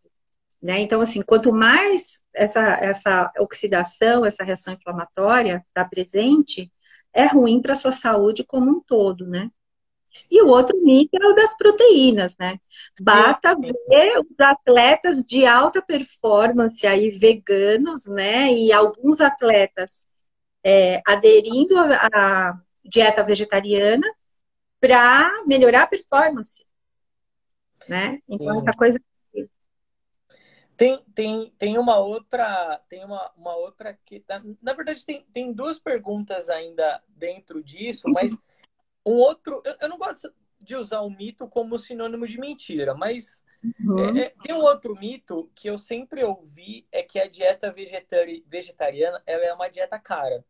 né? Então, assim, quanto mais essa oxidação, essa reação inflamatória está presente, é ruim para a sua saúde como um todo, né? E o outro mito é o das proteínas, né? Basta ver os atletas de alta performance aí, veganos, né? E alguns atletas aderindo à dieta vegetariana para melhorar a performance, né? Então, essa coisa... Tem uma outra que... Na verdade, tem duas perguntas ainda dentro disso, mas um outro... Eu não gosto de usar o mito como sinônimo de mentira, mas tem um outro mito que eu sempre ouvi, é que a dieta vegetariana ela é uma dieta cara.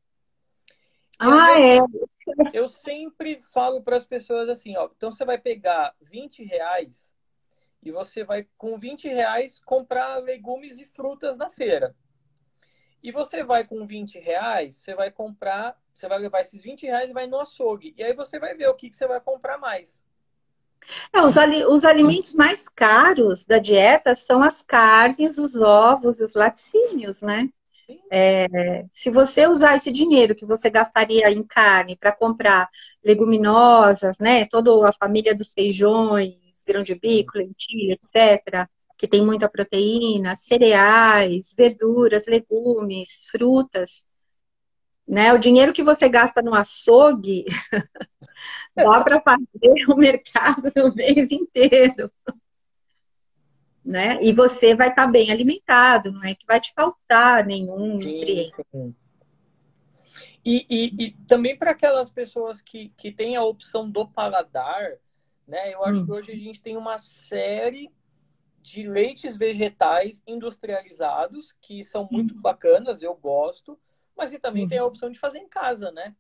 Eu sempre falo para as pessoas assim, ó, então você vai pegar R$ 20 e você vai, com R$ 20, comprar legumes e frutas na feira. E você vai com R$ 20, você vai comprar, você vai levar esses R$ 20 e vai no açougue. E aí você vai ver o que você vai comprar mais. Os alimentos mais caros da dieta são as carnes, os ovos e os laticínios, né? Se você usar esse dinheiro que você gastaria em carne para comprar leguminosas, né? Toda a família dos feijões, grão de bico, lentilha, etc., que tem muita proteína, cereais, verduras, legumes, frutas, né? O dinheiro que você gasta no açougue dá para fazer o mercado do mês inteiro, né? E você vai estar bem alimentado, não é que vai te faltar nenhum nutriente. Sim. E também para aquelas pessoas que têm a opção do paladar, né? Eu acho que hoje a gente tem uma série de leites vegetais industrializados que são muito bacanas, eu gosto, mas e também tem a opção de fazer em casa, né?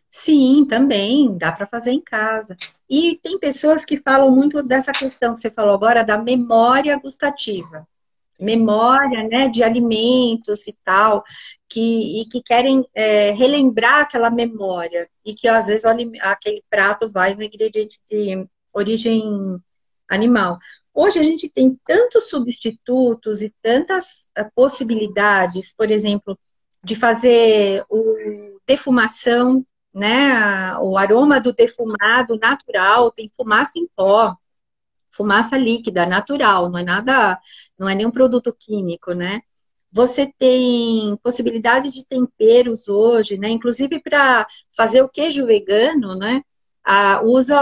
Sim, também dá para fazer em casa. E tem pessoas que falam muito dessa questão que você falou agora, da memória gustativa. Memória, né, de alimentos e tal, que querem relembrar aquela memória. E que às vezes aquele prato vai no ingrediente de origem animal. Hoje a gente tem tantos substitutos e tantas possibilidades, por exemplo, de fazer defumação, né? O aroma do defumado natural, tem fumaça em pó, fumaça líquida, natural, não é nada, não é nenhum produto químico, né? Você tem possibilidades de temperos hoje, né? Inclusive para fazer o queijo vegano, né? Usa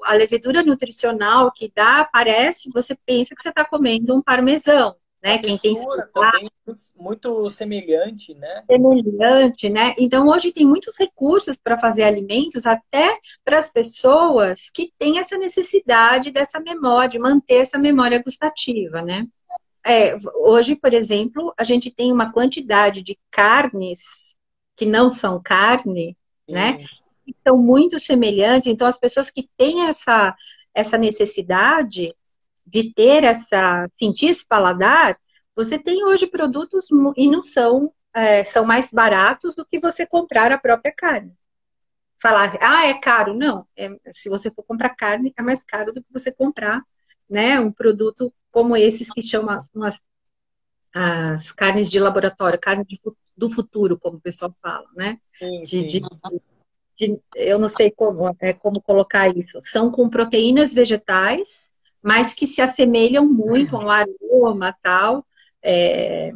a levedura nutricional que dá, parece, você pensa que você está comendo um parmesão, né? A textura também muito semelhante, né? Semelhante, né? Então, hoje tem muitos recursos para fazer alimentos, até para as pessoas que têm essa necessidade dessa memória, de manter essa memória gustativa, né? Hoje, por exemplo, a gente tem uma quantidade de carnes que não são carne, né? Que são muito semelhantes. Então, as pessoas que têm essa necessidade de ter sentir esse paladar, Você tem hoje produtos e não são, são mais baratos do que você comprar a própria carne. Falar, ah, é caro. Não, se você for comprar carne, é mais caro do que você comprar, né, um produto como esses que chamam as carnes de laboratório, do futuro, como o pessoal fala, né? Sim, De, de, sim. eu não sei como colocar isso. São com proteínas vegetais, mas que se assemelham muito a um aroma tal, é,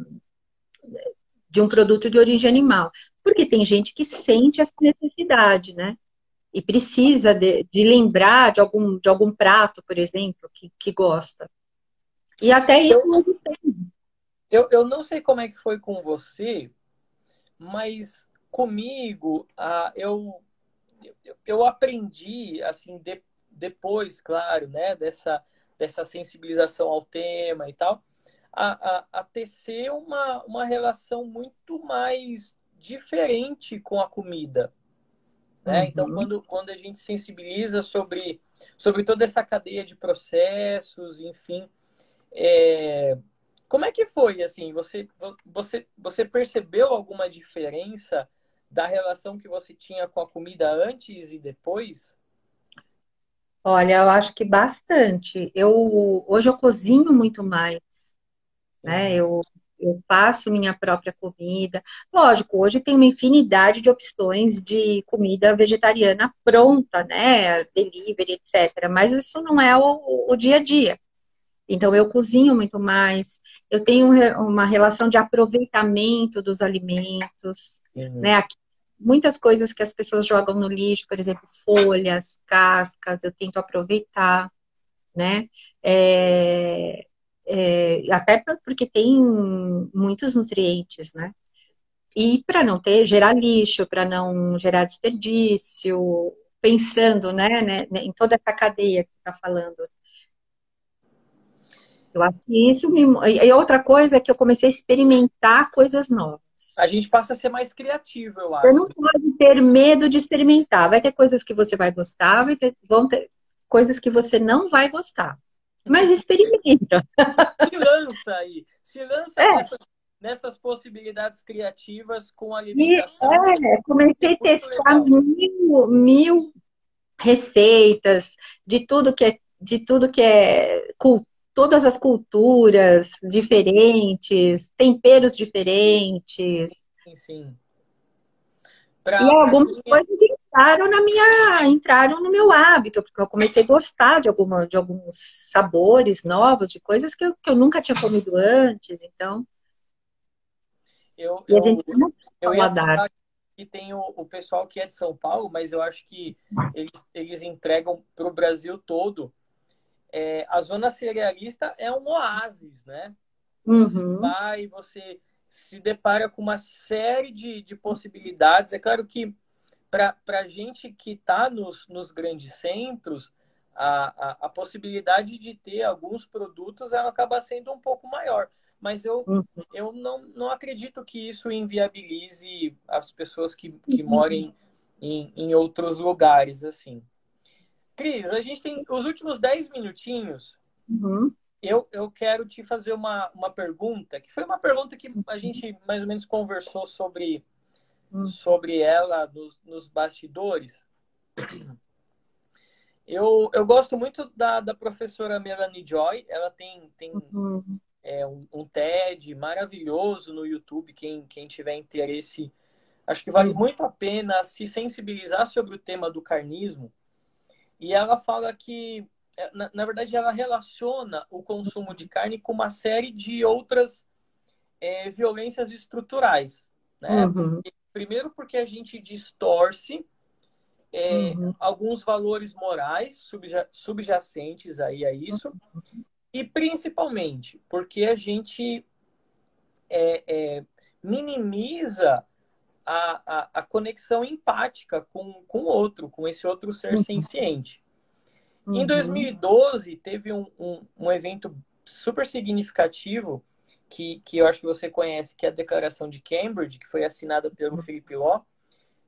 de um produto de origem animal. Porque tem gente que sente essa necessidade, né? E precisa de lembrar de algum prato, por exemplo, que gosta. E até isso Eu, hoje tem. eu não sei como é que foi com você, mas comigo, eu aprendi, assim, depois, claro, né, dessa sensibilização ao tema e tal, a tecer uma relação muito mais diferente com a comida, né? Então, Uhum. quando a gente sensibiliza sobre toda essa cadeia de processos, enfim, é, como é que foi, assim, você percebeu alguma diferença da relação que você tinha com a comida antes e depois? Olha, eu acho que bastante. Hoje eu cozinho muito mais, né? Uhum. Eu faço minha própria comida. Lógico, hoje tem uma infinidade de opções de comida vegetariana pronta, né? Delivery, etc. Mas isso não é o dia a dia. Então, eu cozinho muito mais. Eu tenho uma relação de aproveitamento dos alimentos, Uhum. né? Muitas coisas que as pessoas jogam no lixo, por exemplo, folhas, cascas, eu tento aproveitar, né? Até porque tem muitos nutrientes, né? E para não gerar lixo, para não gerar desperdício, pensando, né, em toda essa cadeia que está falando. Eu acho que isso me... E outra coisa é que eu comecei a experimentar coisas novas. A gente passa a ser mais criativo, eu Você não acho. pode ter medo de experimentar. Vai ter coisas que você vai gostar, vão ter coisas que você não vai gostar. Mas experimenta. Se lança aí, se lança É, nessas possibilidades criativas com e alimentação, que é comecei a muito testar legal. mil receitas de tudo que é todas as culturas diferentes, temperos diferentes. Sim, sim. E Para algumas quem é, coisas entraram no meu hábito, porque eu comecei a gostar de alguns sabores novos, de coisas que eu nunca tinha comido antes, então, eu, e a eu, gente não tem eu ia paladar. falar que tem o pessoal que é de São Paulo, mas eu acho que eles entregam para o Brasil todo. A zona cerealista é um oásis, né? Você Uhum, vai, você se depara com uma série de possibilidades. É claro que para a gente que está nos grandes centros, a possibilidade de ter alguns produtos ela acaba sendo um pouco maior. Mas uhum, eu não acredito que isso inviabilize as pessoas que morem em outros lugares, assim. Cris, a gente tem os últimos 10 minutinhos. uhum, Eu quero te fazer uma pergunta, que foi uma pergunta que a gente mais ou menos conversou uhum, sobre ela nos bastidores. Eu gosto muito da professora Melanie Joy. Ela tem uhum, um TED maravilhoso no YouTube. Quem tiver interesse, acho que vale uhum, muito a pena se sensibilizar sobre o tema do carnismo. E ela fala que, na verdade, ela relaciona o consumo de carne com uma série de outras violências estruturais, né? uhum, Primeiro porque a gente distorce uhum, alguns valores morais subjacentes aí a isso, e principalmente porque a gente minimiza a conexão empática com o outro, com esse outro ser senciente. Em uhum, 2012, teve um evento super significativo que eu acho que você conhece, que é a Declaração de Cambridge, que foi assinada pelo Philip Law,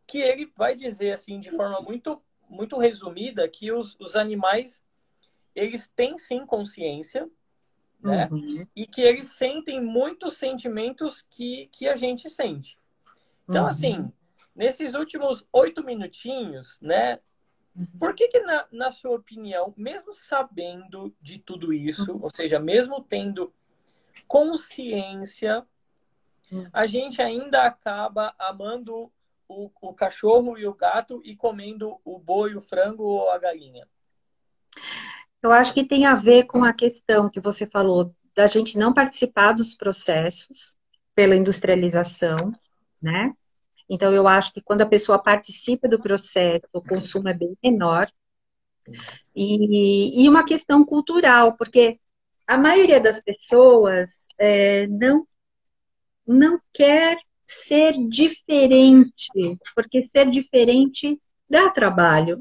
que ele vai dizer assim de forma muito resumida que os animais eles têm sim consciência, né? Uhum. E que eles sentem muitos sentimentos que a gente sente. Então, Uhum. assim, nesses últimos 8 minutinhos, né? Por que na sua opinião, mesmo sabendo de tudo isso, ou seja, mesmo tendo consciência, Uhum. a gente ainda acaba amando o cachorro e o gato e comendo o boi, o frango ou a galinha? Eu acho que tem a ver com a questão que você falou da gente não participar dos processos pela industrialização, né? Então, eu acho que quando a pessoa participa do processo, o consumo é bem menor. E uma questão cultural, porque a maioria das pessoas não quer ser diferente, porque ser diferente dá trabalho.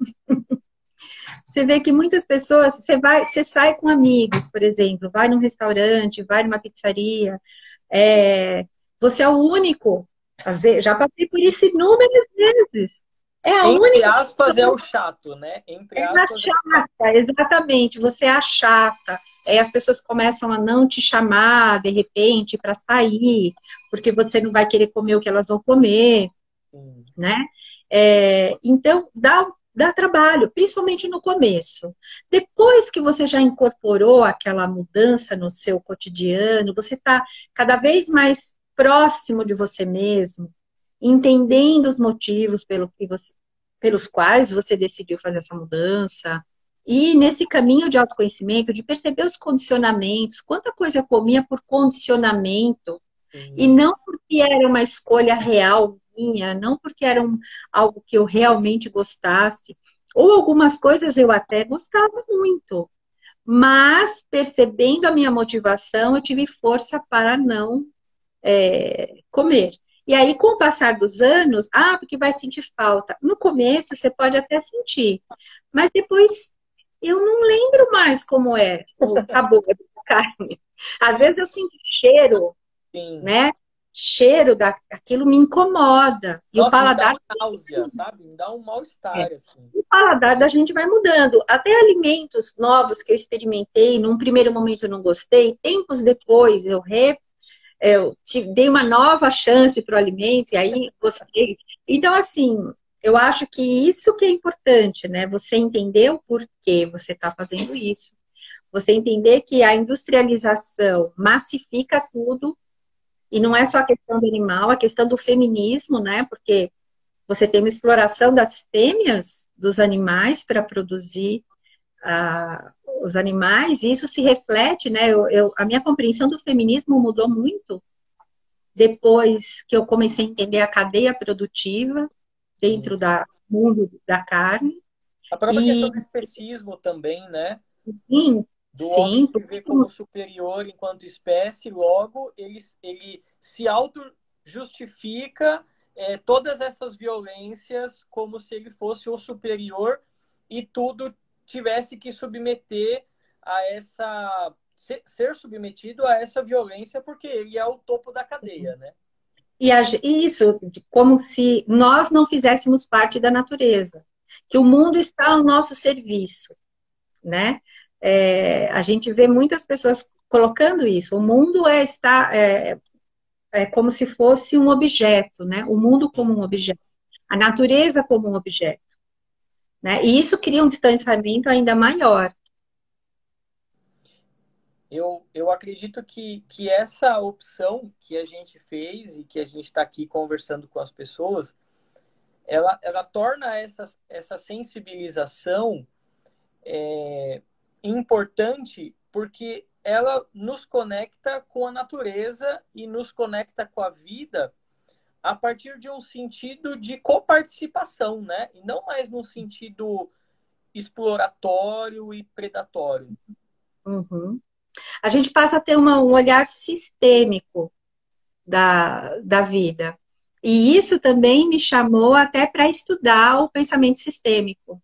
Você vê que muitas pessoas, você sai com amigos, por exemplo, vai num restaurante, vai numa pizzaria, é, você é o único. Às vezes, já passei por isso inúmeras vezes. É a Entre única aspas, é pessoa, o chato, né? Entre é a aspas, é o chato. chata, exatamente. Você é a chata. Aí as pessoas começam a não te chamar de repente para sair, porque você não vai querer comer o que elas vão comer, Sim. né? Então, dá trabalho, principalmente no começo. Depois que você já incorporou aquela mudança no seu cotidiano, você está cada vez mais próximo de você mesmo, entendendo os motivos pelos quais você decidiu fazer essa mudança. E nesse caminho de autoconhecimento, de perceber os condicionamentos, quanta coisa eu comia por condicionamento, e Sim. não porque era uma escolha real minha, não porque era algo que eu realmente gostasse, ou algumas coisas eu até gostava muito, mas percebendo a minha motivação, eu tive força para não comer. E aí, com o passar dos anos, porque vai sentir falta. No começo, você pode até sentir, mas depois eu não lembro mais como é o sabor da carne. Às vezes eu sinto cheiro, Sim. né? Cheiro daquilo me incomoda. E o Nossa, me dá paladar, uma náusea, sabe? Me dá um mal-estar, assim. o paladar da gente vai mudando. Até alimentos novos que eu experimentei, num primeiro momento eu não gostei, tempos depois dei uma nova chance para o alimento e aí gostei. Então, assim, eu acho que isso que é importante, né? Você entender o porquê você está fazendo isso. Você entender que a industrialização massifica tudo. E não é só a questão do animal, a questão do feminismo, né? Porque você tem uma exploração das fêmeas dos animais para produzir os animais, e isso se reflete, né? A minha compreensão do feminismo mudou muito depois que eu comecei a entender a cadeia produtiva Sim. dentro do mundo da carne. A própria questão E, do especismo também, né? sim, Do homem sim, se ver como superior enquanto espécie, logo ele se auto-justifica todas essas violências como se ele fosse o superior e tudo tivesse que submeter a essa ser submetido a essa violência porque ele é o topo da cadeia, né? e isso, como se nós não fizéssemos parte da natureza, que o mundo está ao nosso serviço, né? A gente vê muitas pessoas colocando isso. O mundo é como se fosse um objeto, né? O mundo como um objeto, a natureza como um objeto, né? E isso cria um distanciamento ainda maior. Eu acredito que essa opção que a gente fez e que a gente está aqui conversando com as pessoas, ela torna essa sensibilização importante porque ela nos conecta com a natureza e nos conecta com a vida a partir de um sentido de coparticipação, né? E não mais num sentido exploratório e predatório. Uhum. A gente passa a ter um olhar sistêmico da vida. E isso também me chamou até para estudar o pensamento sistêmico.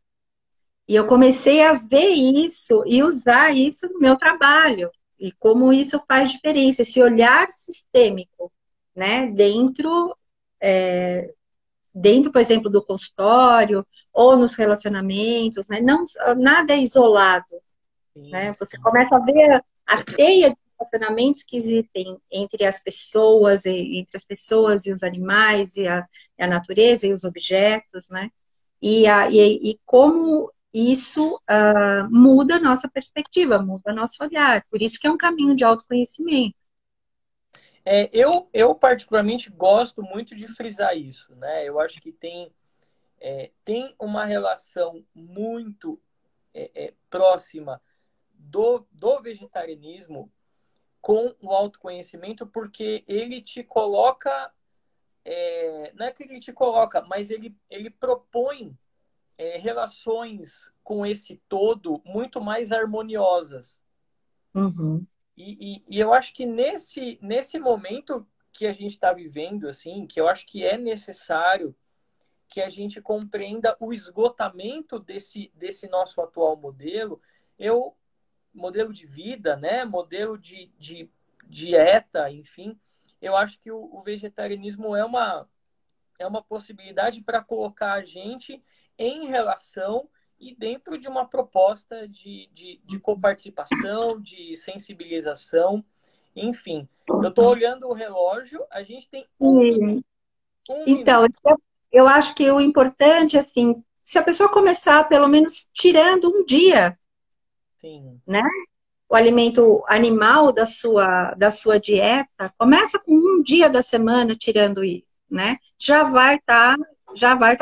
E eu comecei a ver isso e usar isso no meu trabalho. E como isso faz diferença, esse olhar sistêmico, né? Dentro, por exemplo, do consultório ou nos relacionamentos, né? Não, nada é isolado, Sim, né? Você sim. começa a ver a teia de relacionamentos que existem entre as pessoas, e os animais, e a natureza e os objetos, né? E como isso muda a nossa perspectiva, muda nosso olhar. Por isso que é um caminho de autoconhecimento. Eu particularmente gosto muito de frisar isso, né? Eu acho que tem uma relação muito próxima do vegetarianismo com o autoconhecimento, porque ele te coloca, não é que ele te coloca, mas ele propõe relações com esse todo muito mais harmoniosas. Uhum. E eu acho que nesse momento que a gente está vivendo, assim, que eu acho que é necessário que a gente compreenda o esgotamento desse nosso atual modelo, modelo de vida, né? Modelo de dieta, enfim. Eu acho que o vegetarianismo é uma possibilidade para colocar a gente em relação e dentro de uma proposta de coparticipação, de sensibilização, enfim. Eu estou olhando o relógio, a gente tem um minuto. Um Então, minuto. eu acho que o importante, assim, se a pessoa começar pelo menos tirando um dia, Sim. né? O alimento animal da sua dieta, começa com um dia da semana tirando isso, né? Já vai estar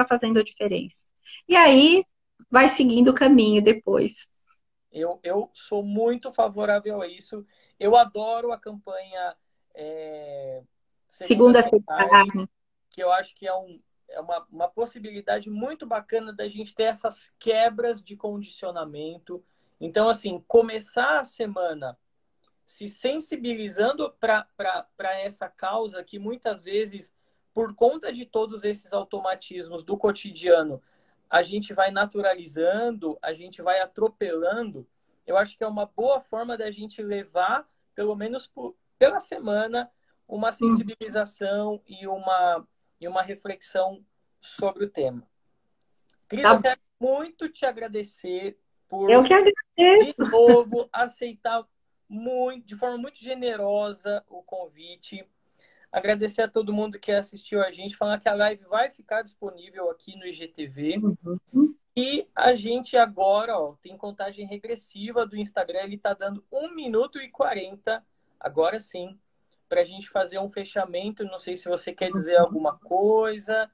fazendo a diferença. E aí vai seguindo o caminho depois. Eu sou muito favorável a isso. Eu adoro a campanha Segunda Segunda Sem Carne, semana. que eu acho que é uma possibilidade muito bacana da gente ter essas quebras de condicionamento. Então, assim, começar a semana se sensibilizando para essa causa que muitas vezes, por conta de todos esses automatismos do cotidiano, a gente vai naturalizando, a gente vai atropelando. Eu acho que é uma boa forma da gente levar, pelo menos pela semana, uma sensibilização e uma reflexão sobre o tema. Cris, eu Tá? quero muito te agradecer Eu por, que de agradeço. novo, aceitar de forma muito generosa o convite. Agradecer a todo mundo que assistiu a gente, falar que a live vai ficar disponível aqui no IGTV. Uhum. E a gente agora, tem contagem regressiva do Instagram, ele está dando 1 minuto e 40, agora sim, para a gente fazer um fechamento. Não sei se você quer dizer alguma coisa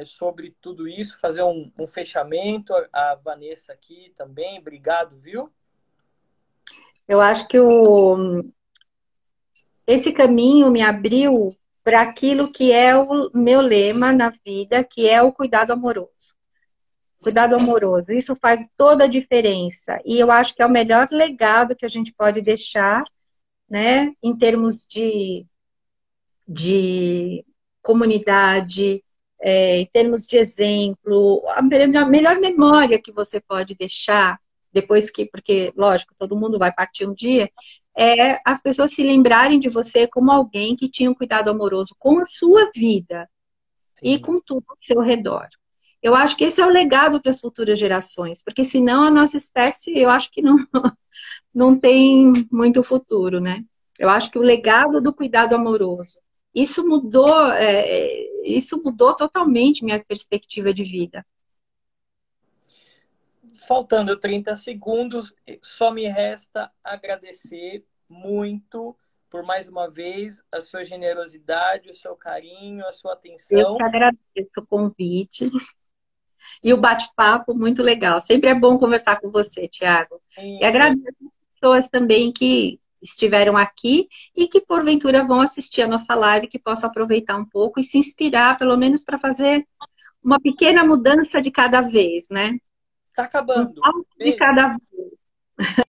sobre tudo isso, fazer um fechamento. A Vanessa aqui também, obrigado, viu? Eu acho que esse caminho me abriu para aquilo que é o meu lema na vida, que é o cuidado amoroso. Cuidado amoroso, isso faz toda a diferença. E eu acho que é o melhor legado que a gente pode deixar, né, em termos de comunidade, em termos de exemplo, a melhor memória que você pode deixar, depois que, porque, lógico, todo mundo vai partir um dia, é as pessoas se lembrarem de você como alguém que tinha um cuidado amoroso com a sua vida e Sim. com tudo ao seu redor. Eu acho que esse é o legado para as futuras gerações, porque senão a nossa espécie, eu acho que não tem muito futuro, né? Eu acho que o legado do cuidado amoroso, isso mudou totalmente minha perspectiva de vida. Faltando 30 segundos, só me resta agradecer muito por mais uma vez a sua generosidade, o seu carinho, a sua Eu atenção. que agradeço o convite e o bate-papo muito legal. Sempre é bom conversar com você, Thiago. E Sim, sim. agradeço as pessoas também que estiveram aqui e que porventura vão assistir a nossa live, que possam aproveitar um pouco e se inspirar, pelo menos para fazer uma pequena mudança de cada vez, né? Tá Um acabando. passo de Beijo. cada vez.